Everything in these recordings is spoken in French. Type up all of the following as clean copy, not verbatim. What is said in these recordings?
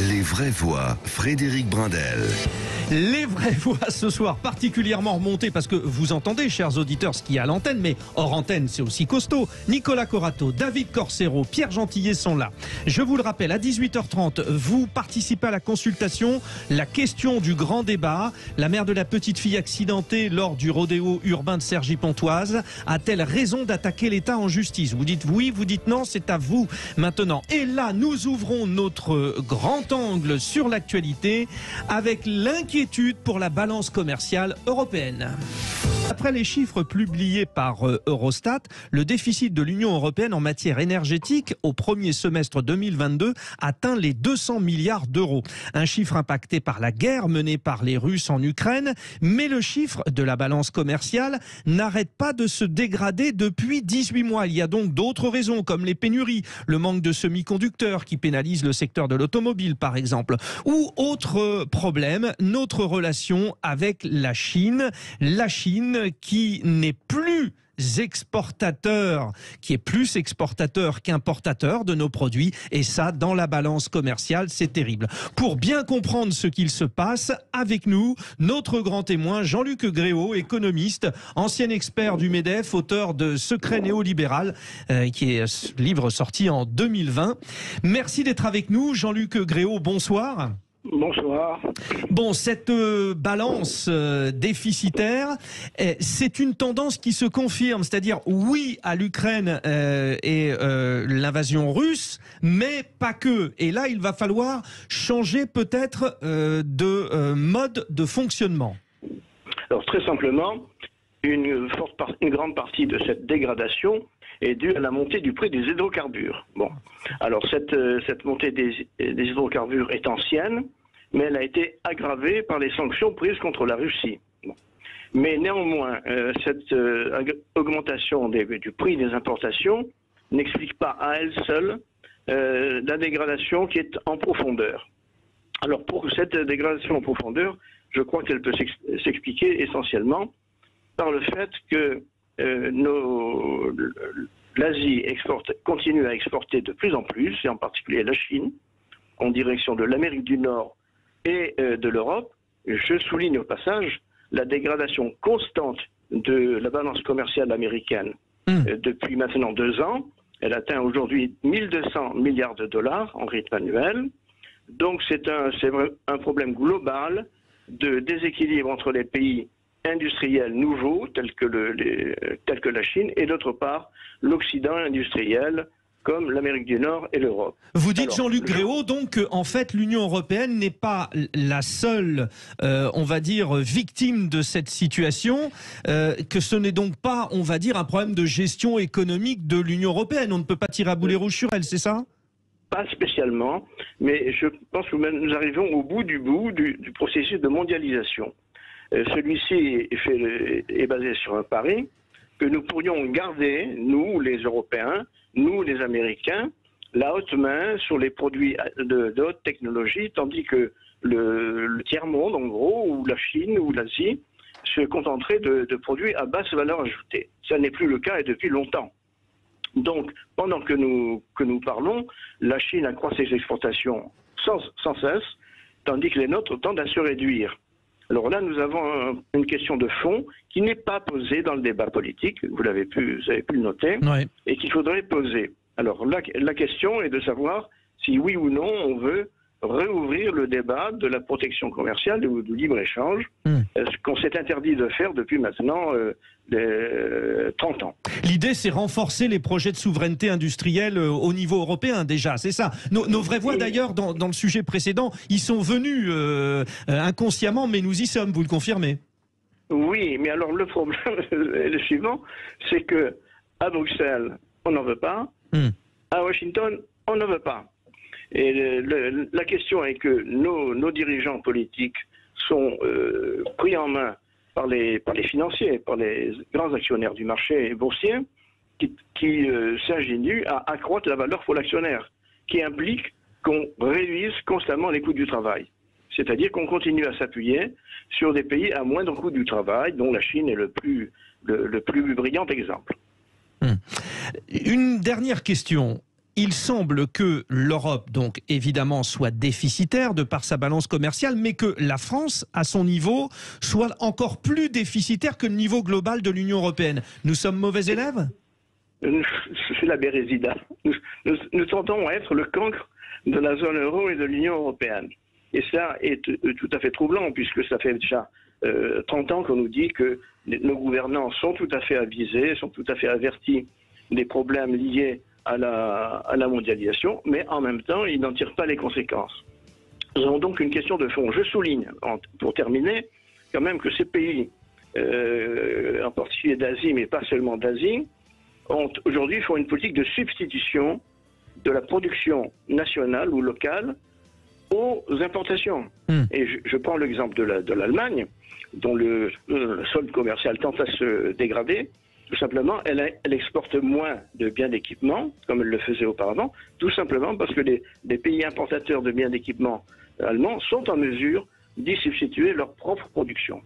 Les vraies voix, Frédéric Brindel. Les vraies voix ce soir particulièrement remontées parce que vous entendez, chers auditeurs, ce qu'il y a à l'antenne, mais hors antenne, c'est aussi costaud. Nicolas Corato, David Corsero, Pierre Gentillet sont là. Je vous le rappelle, à 18h30, vous participez à la consultation. La question du grand débat. La mère de la petite fille accidentée lors du rodéo urbain de Cergy-Pontoise a-t-elle raison d'attaquer l'État en justice? Vous dites oui, vous dites non, c'est à vous maintenant. Et là, nous ouvrons notre grand angle sur l'actualité avec l'inquiétude pour la balance commerciale européenne. Après les chiffres publiés par Eurostat, le déficit de l'Union européenne en matière énergétique au premier semestre 2022 atteint les 200 milliards d'euros. Un chiffre impacté par la guerre menée par les Russes en Ukraine, mais le chiffre de la balance commerciale n'arrête pas de se dégrader depuis 18 mois. Il y a donc d'autres raisons comme les pénuries, le manque de semi-conducteurs qui pénalise le secteur de l'automobile par exemple, ou autre problème, notre relation avec la Chine qui n'est plus exportateur, qui est plus exportateur qu'importateur de nos produits, et ça, dans la balance commerciale, c'est terrible. Pour bien comprendre ce qu'il se passe, avec nous, notre grand témoin, Jean-Luc Gréau, économiste, ancien expert du MEDEF, auteur de Secret néolibéral, qui est ce livre sorti en 2020. Merci d'être avec nous, Jean-Luc Gréau, bonsoir. Bonsoir. Bon, cette balance déficitaire, c'est une tendance qui se confirme, c'est-à-dire oui à l'Ukraine et l'invasion russe, mais pas que. Et là, il va falloir changer peut-être de mode de fonctionnement. Alors très simplement, une grande partie de cette dégradation est due à la montée du prix des hydrocarbures. Bon, alors cette montée des hydrocarbures est ancienne, mais elle a été aggravée par les sanctions prises contre la Russie. Bon. Mais néanmoins, cette augmentation du prix des importations n'explique pas à elle seule la dégradation qui est en profondeur. Alors pour cette dégradation en profondeur, je crois qu'elle peut s'expliquer essentiellement par le fait que l'Asie continue à exporter de plus en plus, et en particulier la Chine, en direction de l'Amérique du Nord et de l'Europe. Je souligne au passage la dégradation constante de la balance commerciale américaine depuis maintenant 2 ans. Elle atteint aujourd'hui 1200 milliards de dollars en rythme annuel. Donc c'est un problème global de déséquilibre entre les pays industriels nouveaux tels que la Chine et d'autre part l'Occident industriel comme l'Amérique du Nord et l'Europe. Vous dites, Jean-Luc Gréau, donc qu'en fait l'Union européenne n'est pas la seule, on va dire, victime de cette situation, que ce n'est donc pas, on va dire, un problème de gestion économique de l'Union européenne. On ne peut pas tirer à boulet rouge sur elle, c'est ça ? Pas spécialement, mais je pense que nous arrivons au bout du processus de mondialisation. Celui-ci est basé sur un pari que nous pourrions garder, nous les Européens, nous les Américains, la haute main sur les produits de haute technologie, tandis que le tiers-monde, en gros, ou la Chine ou l'Asie, se contenterait de produits à basse valeur ajoutée. Ça n'est plus le cas et depuis longtemps. Donc, pendant que nous parlons, la Chine accroît ses exportations sans cesse, tandis que les nôtres tendent à se réduire. Alors là, nous avons une question de fond qui n'est pas posée dans le débat politique, vous avez pu le noter, ouais, et qu'il faudrait poser. Alors la question est de savoir si oui ou non on veut réouvrir le débat de la protection commerciale ou du libre-échange, ce qu'on s'est interdit de faire depuis maintenant 30 ans. L'idée, c'est renforcer les projets de souveraineté industrielle au niveau européen, déjà, c'est ça. Nos vraies voix, d'ailleurs, dans le sujet précédent, ils sont venus inconsciemment, mais nous y sommes, vous le confirmez? Oui, mais alors le problème est le suivant, c'est que à Bruxelles, on n'en veut pas, à Washington, on n'en veut pas. Et la question est que nos dirigeants politiques sont pris en main par les financiers, par les grands actionnaires du marché boursier, qui s'ingénuent à accroître la valeur pour l'actionnaire, qui implique qu'on réduise constamment les coûts du travail. C'est-à-dire qu'on continue à s'appuyer sur des pays à moindre coût du travail, dont la Chine est le plus brillant exemple. Une dernière question. il semble que l'Europe, donc évidemment, soit déficitaire de par sa balance commerciale, mais que la France, à son niveau, soit encore plus déficitaire que le niveau global de l'Union européenne. Nous sommes mauvais élèves ? C'est la Bérésida. Nous tentons à être le cancre de la zone euro et de l'Union européenne. Et ça est tout à fait troublant, puisque ça fait déjà 30 ans qu'on nous dit que nos gouvernants sont tout à fait avisés, sont tout à fait avertis des problèmes liés à la mondialisation, mais en même temps, ils n'en tirent pas les conséquences. Nous avons donc une question de fond. Je souligne, pour terminer, quand même que ces pays, en particulier d'Asie, mais pas seulement d'Asie, aujourd'hui font une politique de substitution de la production nationale ou locale aux importations. Et je prends l'exemple de l'Allemagne, dont le solde commercial tend à se dégrader. Tout simplement, elle exporte moins de biens d'équipement, comme elle le faisait auparavant, tout simplement parce que les pays importateurs de biens d'équipement allemands sont en mesure d'y substituer leur propre production.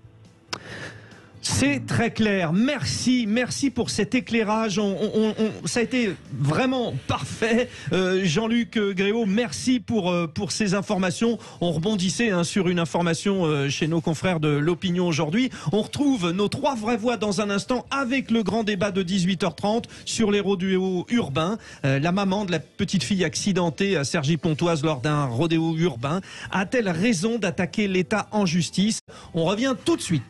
C'est très clair. Merci pour cet éclairage. Ça a été vraiment parfait. Jean-Luc Gréau, merci pour ces informations. On rebondissait sur une information chez nos confrères de l'Opinion aujourd'hui. On retrouve nos 3 vraies voix dans un instant avec le grand débat de 18h30 sur les rodéos urbains. La maman de la petite fille accidentée à Cergy-Pontoise lors d'un rodéo urbain a-t-elle raison d'attaquer l'État en justice ? On revient tout de suite.